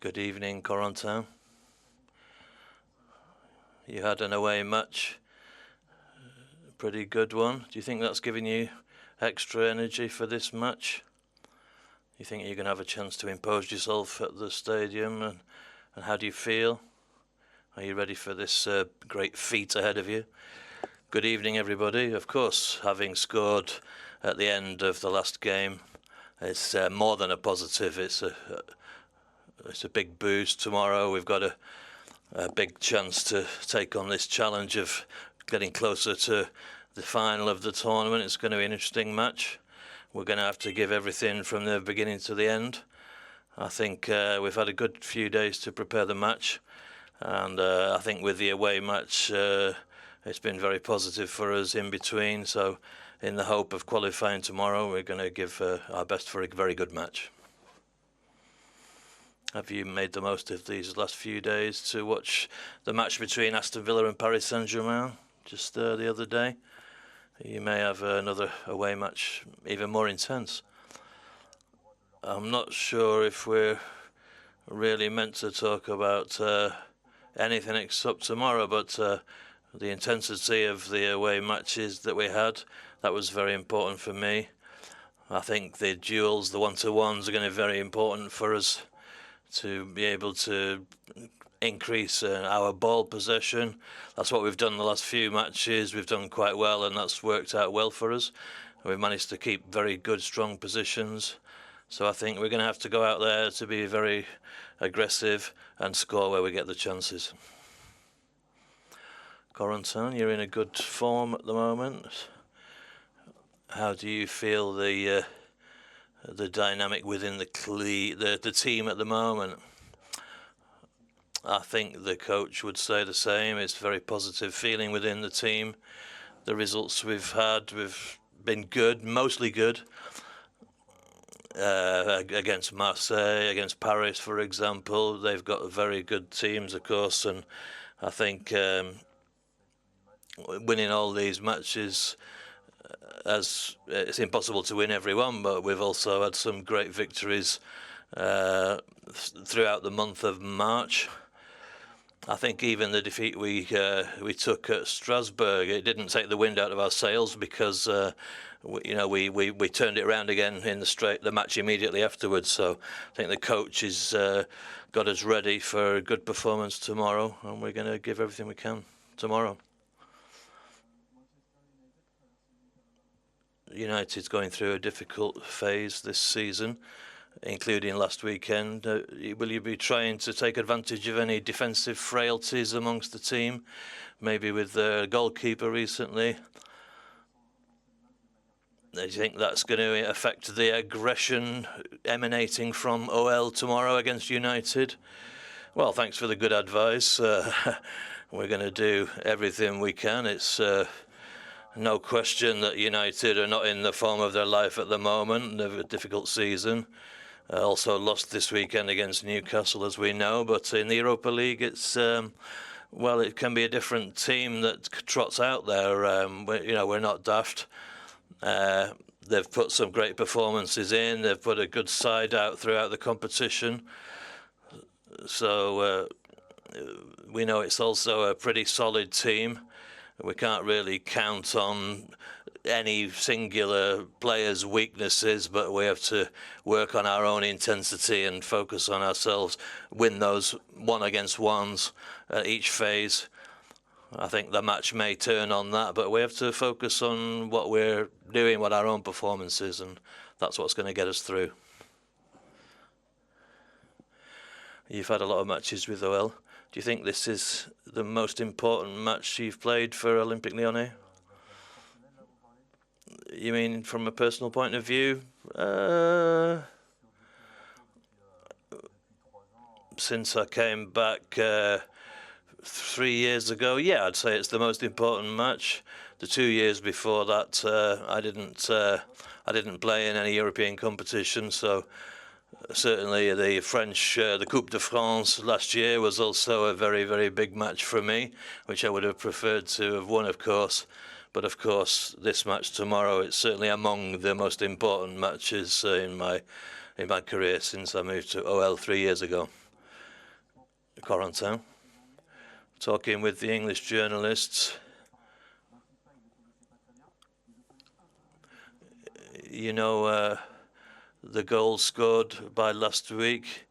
Good evening, Corentin. You had an away match, a pretty good one. Do you think that's giving you extra energy for this match? You think you're going to have a chance to impose yourself at the stadium, and how do you feel? Are you ready for this great feat ahead of you? Good evening, everybody. Of course, having scored at the end of the last game, it's more than a positive. It's a big boost. Tomorrow we've got a big chance to take on this challenge of getting closer to the final of the tournament. It's going to be an interesting match. We're going to have to give everything from the beginning to the end. I think we've had a good few days to prepare the match, and I think with the away match it's been very positive for us in between. So in the hope of qualifying tomorrow, we're going to give our best for a very good match. Have you made the most of these last few days to watch the match between Aston Villa and Paris Saint-Germain just the other day? You may have another away match even more intense. I'm not sure if we're really meant to talk about anything except tomorrow, but the intensity of the away matches that we had, that was very important for me. I think the duels, the one-to-ones, are going to be very important for us to be able to increase our ball possession. That's what we've done the last few matches. We've done quite well, and that's worked out well for us. We've managed to keep very good, strong positions. So I think we're going to have to go out there to be very aggressive and score where we get the chances. Corentin, you're in a good form at the moment. How do you feel the dynamic within the team at the moment? I think the coach would say the same. It's a very positive feeling within the team. The results we've had, we've been good, mostly good. Against Marseille, against Paris, for example, they've got very good teams, of course, and I think winning all these matches, as it's impossible to win every one, but we've also had some great victories throughout the month of March. I think even the defeat we took at Strasbourg, it didn't take the wind out of our sails, because we turned it around again in the match immediately afterwards. So I think the coach has got us ready for a good performance tomorrow, and we're going to give everything we can tomorrow. United's going through a difficult phase this season, including last weekend. Will you be trying to take advantage of any defensive frailties amongst the team, maybe with the goalkeeper recently? Do you think that's going to affect the aggression emanating from OL tomorrow against United? Well, thanks for the good advice. We're going to do everything we can. It's no question that United are not in the form of their life at the moment. They have a difficult season. Also lost this weekend against Newcastle, as we know. But in the Europa League, it's well, it can be a different team that trots out there. We're not daft. They've put some great performances in. They've put a good side out throughout the competition. So we know it's also a pretty solid team. We can't really count on any singular player's weaknesses, but we have to work on our own intensity and focus on ourselves, win those one-against-ones at each phase. I think the match may turn on that, but we have to focus on what we're doing, what our own performance is, and that's what's going to get us through. You've had a lot of matches with OL. Do you think this is the most important match you've played for Olympique Lyonnais? You mean from a personal point of view? Since I came back 3 years ago, yeah, I'd say it's the most important match. The 2 years before that, I didn't play in any European competition, so certainly the French, the Coupe de France last year was also a very, very big match for me, which I would have preferred to have won, of course. But of course, this match tomorrow, it's certainly among the most important matches in my career since I moved to OL 3 years ago. Corentin, talking with the English journalists. You know, the goal scored by last week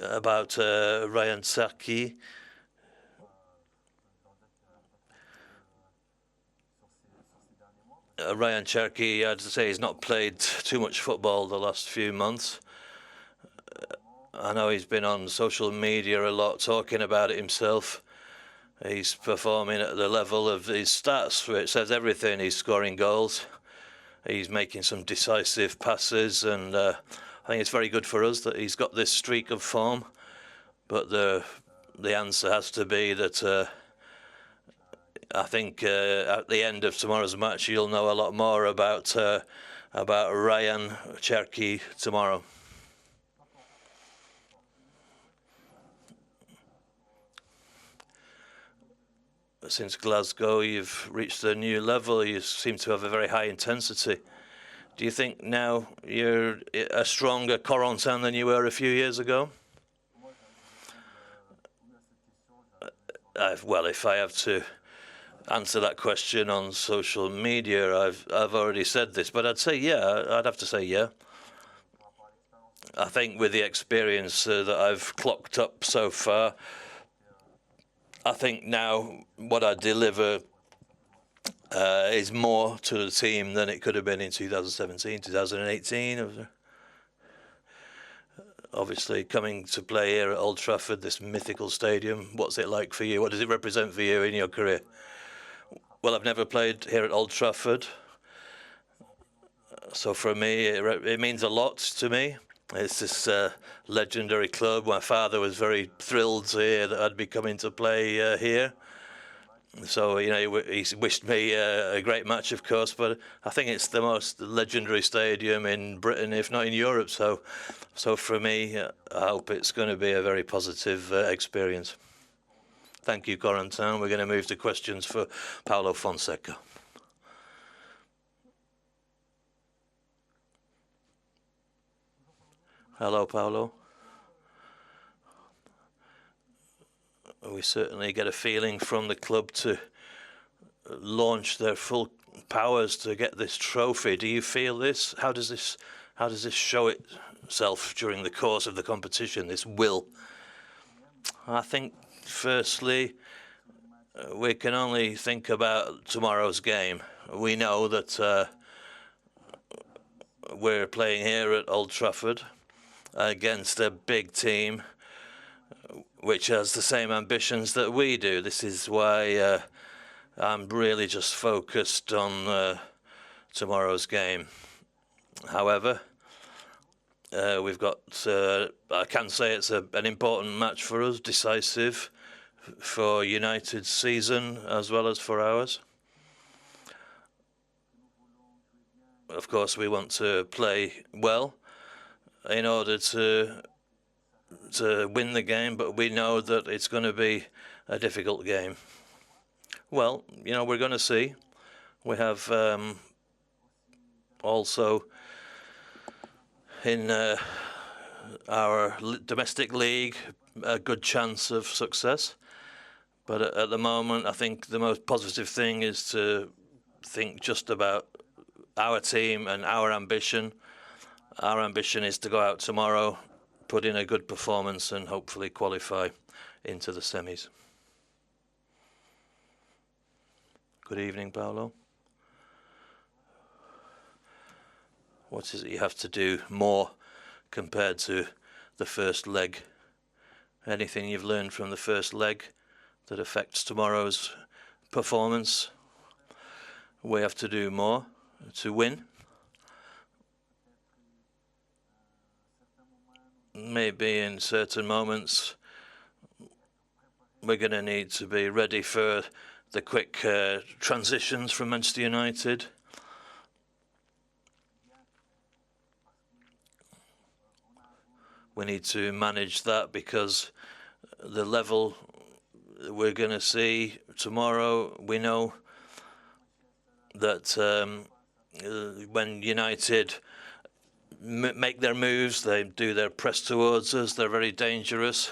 about Ryan Cherki. Ryan Cherki, I'd say, he's not played too much football the last few months. I know he's been on social media a lot talking about it himself. He's performing at the level of his stats, where it says everything. He's scoring goals. He's making some decisive passes, and I think it's very good for us that he's got this streak of form. But the answer has to be that I think at the end of tomorrow's match, you'll know a lot more about Ryan Cherki tomorrow. Since Glasgow, you've reached a new level. You seem to have a very high intensity. Do you think now you're a stronger Corentin than you were a few years ago? Well, if I have to answer that question on social media, I've already said this, but I'd say yeah. I'd have to say yeah. I think with the experience that I've clocked up so far, I think now what I deliver is more to the team than it could have been in 2017, 2018. Obviously, coming to play here at Old Trafford, this mythical stadium, what's it like for you? What does it represent for you in your career? Well, I've never played here at Old Trafford, so for me, it means a lot to me. It's this legendary club. My father was very thrilled to hear that I'd be coming to play here. So, you know, he wished me a great match, of course, but I think it's the most legendary stadium in Britain, if not in Europe. So for me, I hope it's going to be a very positive experience. Thank you, Corentin. We're going to move to questions for Paulo Fonseca. Hello, Paulo. We certainly get a feeling from the club to launch their full powers to get this trophy. Do you feel this? How does this show itself during the course of the competition, this will? I think, firstly, we can only think about tomorrow's game. We know that we're playing here at Old Trafford against a big team which has the same ambitions that we do. This is why I'm really just focused on tomorrow's game. However, we've got, I can say it's an important match for us, decisive for United's season as well as for ours. Of course, we want to play well in order to win the game, but we know that it's going to be a difficult game. Well, you know, we're going to see. We have also in our domestic league a good chance of success. But at the moment, I think the most positive thing is to think just about our team and our ambition. Our ambition is to go out tomorrow, put in a good performance, and hopefully qualify into the semis. Good evening, Paulo. What is it you have to do more compared to the first leg? Anything you've learned from the first leg that affects tomorrow's performance? We have to do more to win. Maybe in certain moments we're going to need to be ready for the quick transitions from Manchester United. We need to manage that because the level we're going to see tomorrow, we know that when United make their moves, they do their press towards us, they're very dangerous.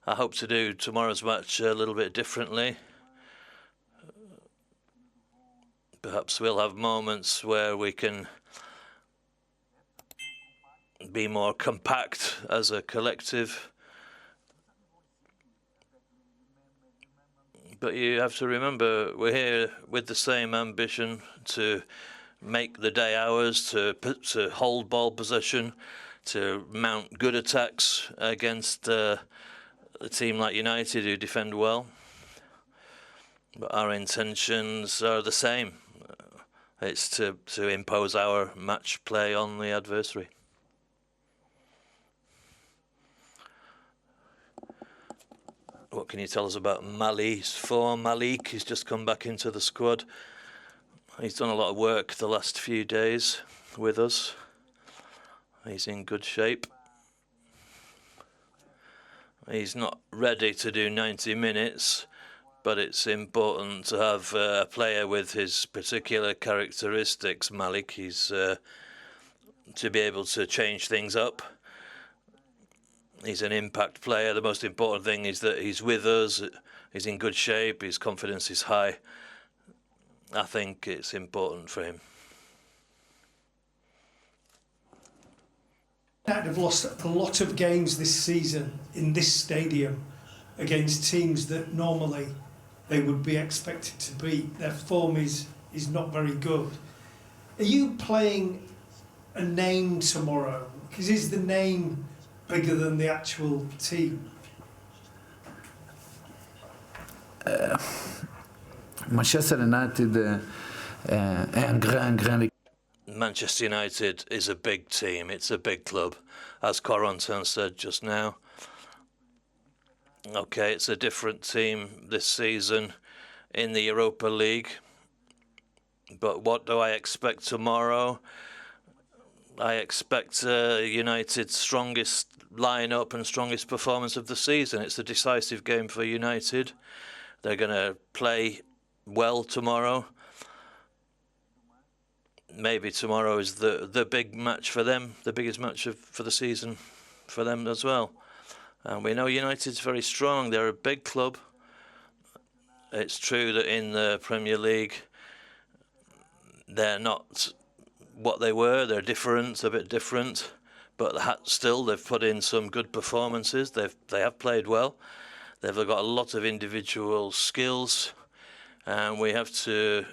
I hope to do tomorrow's match a little bit differently. Perhaps we'll have moments where we can be more compact as a collective. But you have to remember, we're here with the same ambition to make the day ours, to hold ball possession, to mount good attacks against a team like United who defend well. But our intentions are the same. It's to impose our match play on the adversary. What can you tell us about Mali's form? Malik, he's just come back into the squad. He's done a lot of work the last few days with us. He's in good shape. He's not ready to do 90 minutes, but it's important to have a player with his particular characteristics. Malik, he's to be able to change things up. He's an impact player. The most important thing is that he's with us, he's in good shape, his confidence is high. I think it's important for him. They've lost a lot of games this season in this stadium against teams that normally they would be expected to beat. Their form is not very good. Are you playing a name tomorrow? Because is the name bigger than the actual team? Manchester United è un grande. Manchester United is a big team. It's a big club, as Corentin said just now. Okay, it's a different team this season in the Europa League. But what do I expect tomorrow? I expect United's strongest line-up and strongest performance of the season. It's a decisive game for United. They're going to play well tomorrow. Maybe tomorrow is the big match for them, the biggest match for the season for them as well. And we know United's very strong. They're a big club. It's true that in the Premier League, they're not what they were. They're different, a bit different. But still, they've put in some good performances. They have played well. They've got a lot of individual skills. And we have to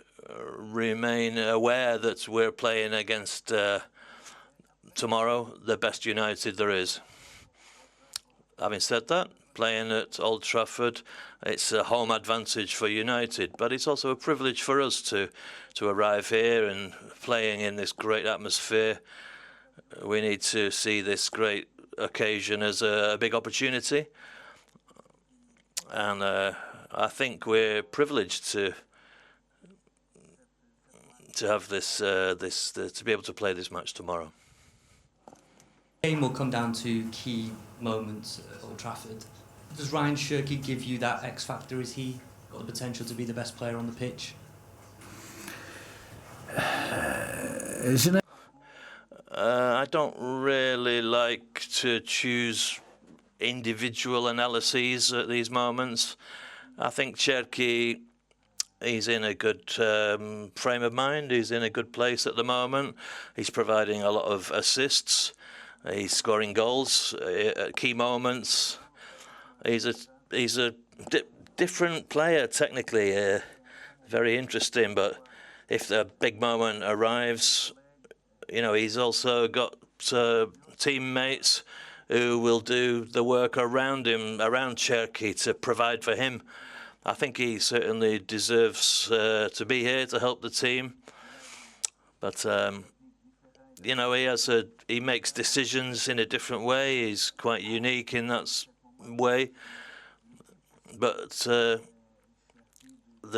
remain aware that we're playing against tomorrow the best United there is. Having said that, playing at Old Trafford, it's a home advantage for United, but it's also a privilege for us to arrive here and playing in this great atmosphere. We need to see this great occasion as a big opportunity, and I think we're privileged to have this to be able to play this match tomorrow. The game will come down to key moments at Old Trafford. Does Ryan Shirky give you that X factor? Is he got the potential to be the best player on the pitch? I don't really like to choose individual analyses at these moments. I think Cherki, he's in a good frame of mind. He's in a good place at the moment. He's providing a lot of assists. He's scoring goals at key moments. He's a different player technically, very interesting. But if the big moment arrives, you know, he's also got teammates who will do the work around him, around Cherki, to provide for him. I think he certainly deserves to be here to help the team. But you know, he makes decisions in a different way. He's quite unique in that way. But the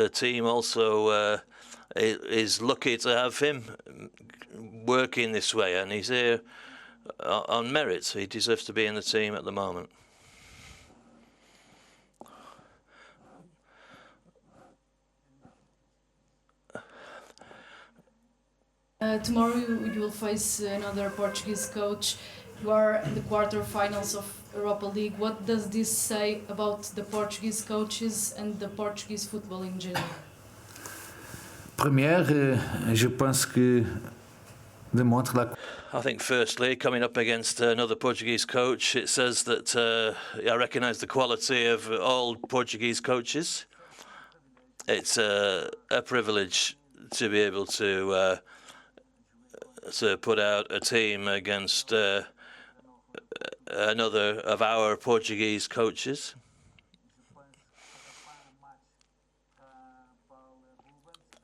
team also is lucky to have him working this way, and he's here on merit. He deserves to be in the team at the moment. Tomorrow you will face another Portuguese coach. You are in the quarterfinals of Europa League. What does this say about the Portuguese coaches and the Portuguese football in general? Première, je pense que démontre la. I think firstly, coming up against another Portuguese coach, it says that I recognise the quality of all Portuguese coaches. It's a privilege to be able to put out a team against another of our Portuguese coaches.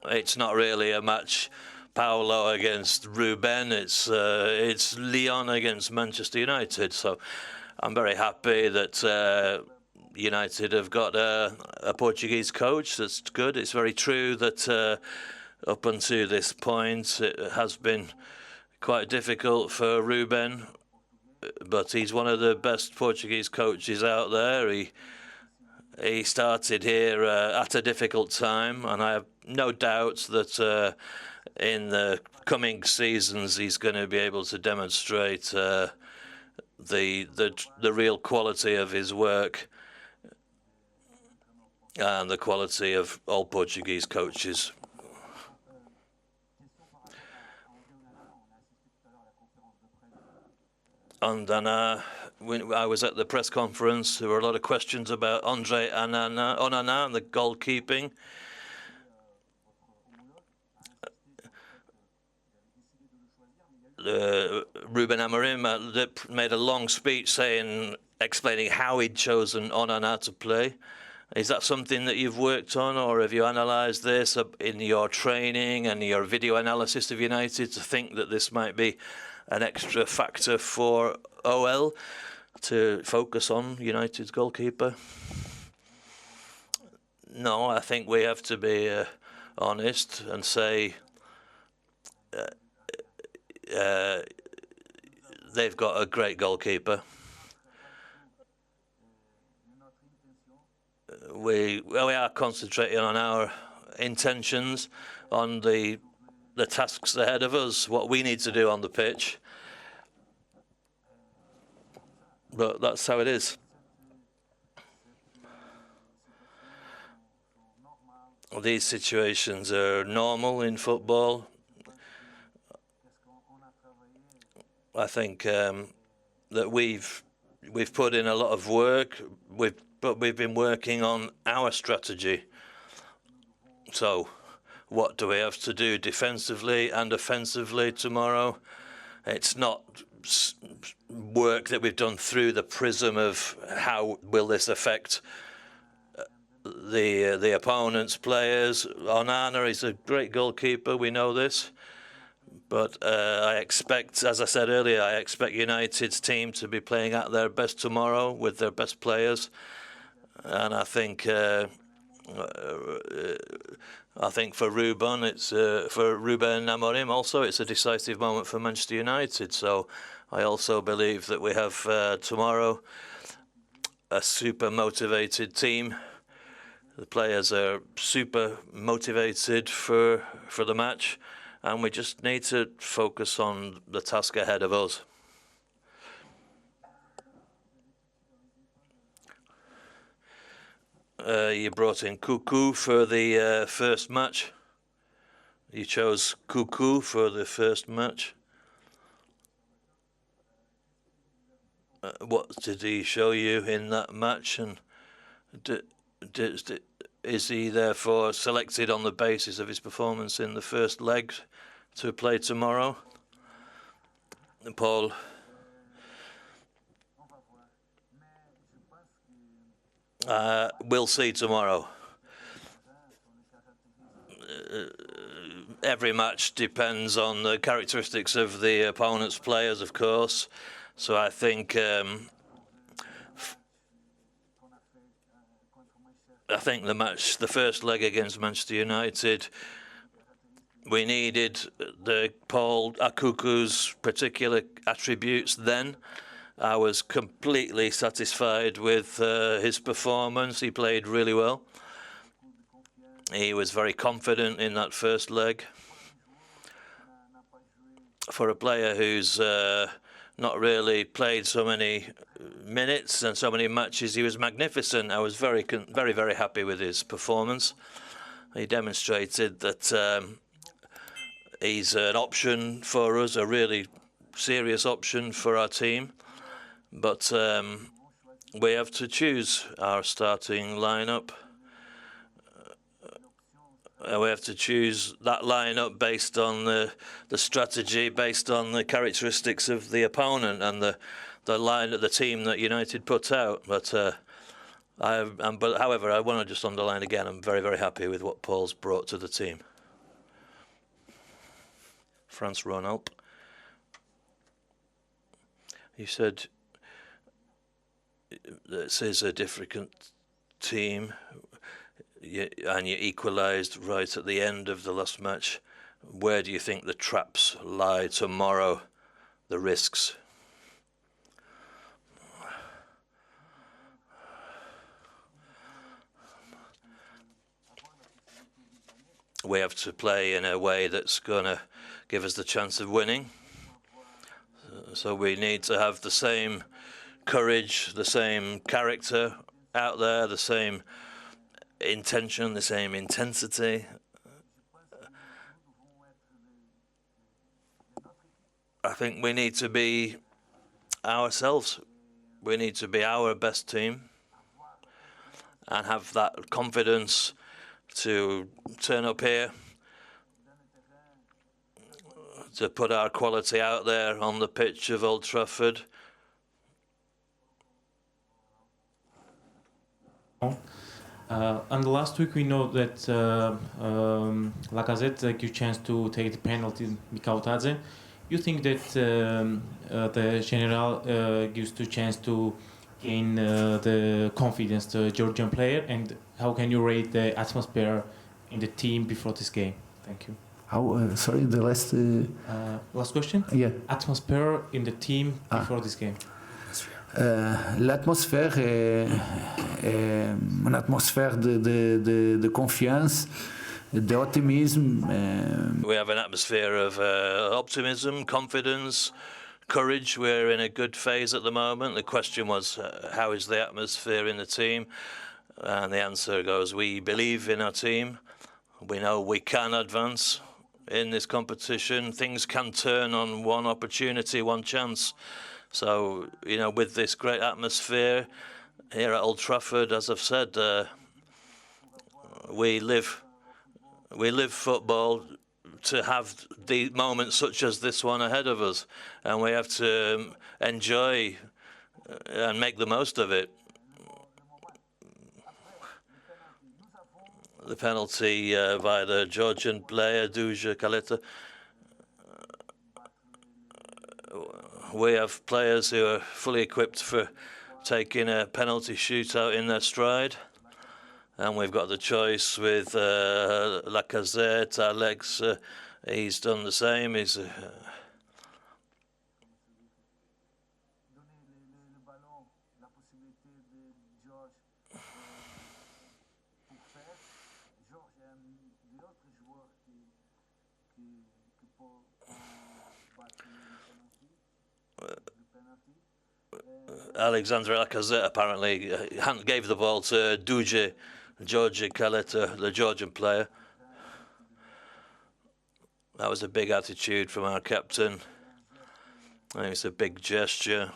It's not really a match Paulo against Ruben, it's Lyon against Manchester United. So I'm very happy that United have got a Portuguese coach. That's good. It's very true that up until this point it has been quite difficult for Ruben, but he's one of the best Portuguese coaches out there. He started here at a difficult time, and I have no doubt that in the coming seasons he's going to be able to demonstrate the real quality of his work and the quality of all Portuguese coaches. And then when I was at the press conference, there were a lot of questions about Andre Onana and the goalkeeping. Ruben Amorim made a long speech explaining how he'd chosen Onana to play. Is that something that you've worked on, or have you analysed this in your training and your video analysis of United to think that this might be an extra factor for OL to focus on United's goalkeeper? No, I think we have to be honest and say they've got a great goalkeeper. We are concentrating on our intentions, on the tasks ahead of us, what we need to do on the pitch. But that's how it is. These situations are normal in football. I think that we've put in a lot of work, but we've been working on our strategy. So what do we have to do defensively and offensively tomorrow? It's not work that we've done through the prism of how will this affect the opponent's players. Onana is a great goalkeeper, we know this. But I expect, as I said earlier, I expect United's team to be playing at their best tomorrow with their best players. And I think for Ruben, for Ruben Amorim also, it's a decisive moment for Manchester United. So I also believe that we have tomorrow a super motivated team. The players are super motivated for the match, and we just need to focus on the task ahead of us. You brought in Cuckoo for the first match. You chose Cuckoo for the first match. What did he show you in that match, and is he therefore selected on the basis of his performance in the first leg to play tomorrow? Paul? We'll see tomorrow. Every match depends on the characteristics of the opponent's players, of course. So I think the first leg against Manchester United, we needed Paul Akuku's particular attributes then. I was completely satisfied with his performance. He played really well. He was very confident in that first leg. for a player who's not really played so many minutes and so many matches, he was magnificent. I was very, very happy with his performance. He demonstrated that he's an option for us, a really serious option for our team. But we have to choose our starting lineup. We have to choose that lineup based on the strategy, based on the characteristics of the opponent and the team that United put out. But however, I want to just underline again, I'm very, very happy with what Paul's brought to the team. France Ronalp. You said this is a difficult team, and you equalised right at the end of the last match. Where do you think the traps lie tomorrow, the risks? We have to play in a way that's going to give us the chance of winning. So we need to have the same courage, the same character out there, the same intention, the same intensity. I think we need to be ourselves. We need to be our best team and have that confidence to turn up here, to put our quality out there on the pitch of Old Trafford. And last week we know that Lacazette gives chance to take the penalty Mikautadze. You think that the General gives the chance to gain the confidence the Georgian player, and how can you rate the atmosphere in the team before this game? Thank you. How? Sorry, the last. Last question. Yeah. Atmosphere in the team before this game. L'atmosphère est une atmosphère de confiance, d'optimisme. We have an atmosphere of optimism, confidence, courage. We're in a good phase at the moment. The question was, how is the atmosphere in the team? And the answer goes, we believe in our team. We know we can advance in this competition. Things can turn on one opportunity, one chance. So, you know, with this great atmosphere here at Old Trafford, as I've said, we live football to have the moments such as this one ahead of us, and we have to enjoy and make the most of it. The penalty by the Georgian player, Duja Kaleta. We have players who are fully equipped for taking a penalty shootout in their stride. And we've got the choice with Lacazette, Alex. He's done the same. He's Alexander Lacazette apparently gave the ball to Duja Kaleta, the Georgian player. That was a big attitude from our captain. I think it's a big gesture.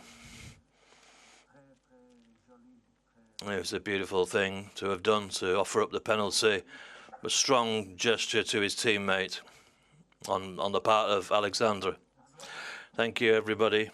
It was a beautiful thing to have done, to offer up the penalty. A strong gesture to his teammate on the part of Alexander. Thank you, everybody.